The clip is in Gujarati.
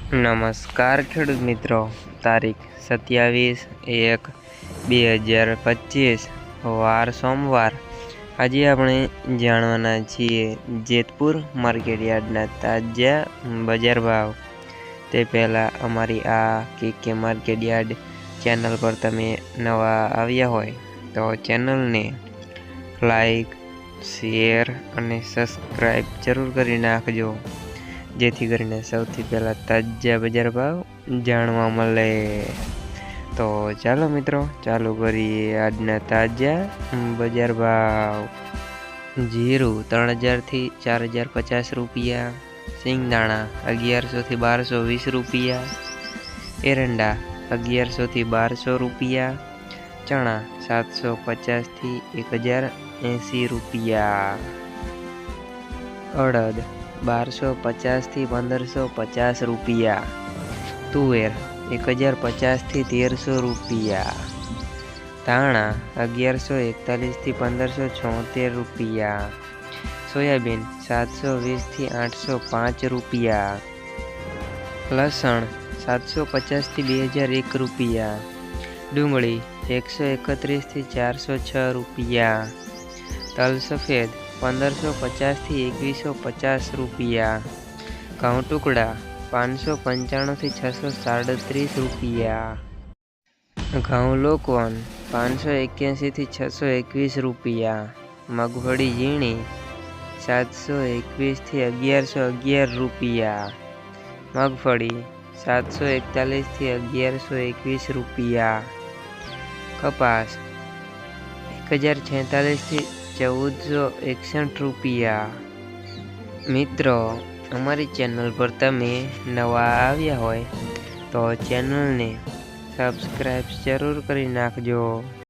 નમસ્કાર ખેડૂત મિત્રો, તારીખ 27/1/2025 વાર સોમવાર। આજે આપણે જાણવાના છીએ જેતપુર માર્કેટયાર્ડના તાજા બજાર ભાવ। તે પહેલાં અમારી આ કે માર્કેટયાર્ડ ચેનલ પર તમે નવા આવ્યા હોય તો ચેનલને લાઈક, શેર અને સબસ્ક્રાઈબ જરૂર કરી નાખજો, જેથી કરીને સૌથી પહેલાં તાજા બજાર ભાવ જાણવા મળે। તો ચાલો મિત્રો, ચાલુ કરીએ આજના તાજા બજાર ભાવ। જીરું 3000 થી 4050 રૂપિયા, સિંગદાણા 1100 થી 1220 રૂપિયા, એરંડા 1100 થી 1200 રૂપિયા, ચણા 750 થી 1080 રૂપિયા, અડદ 1250 થી 1550 રૂપિયા, તુવેર 1050 થી 1300 રૂપિયા, ધાણા 1141 થી 1576 રૂપિયા, સોયાબીન 720 થી 805 રૂપિયા, લસણ 750 થી 2001 રૂપિયા, ડુંગળી 131 થી 406 રૂપિયા, તલ સફેદ 1550 થી 2150 રૂપિયા, ઘઉં ટુકડા 595 થી 637 રૂપિયા, ઘઉં લોકવન 581 થી 621 રૂપિયા, મગફળી ઝીણી 721 થી 1111 રૂપિયા, મગફળી 741 થી 1121 રૂપિયા, કપાસ 1046 થી 1461 રૂપિયા। મિત્રો, અમારી ચેનલ પર તમે નવા આવ્યા હોય તો ચેનલને સબસ્ક્રાઈબ જરૂર કરી નાખજો।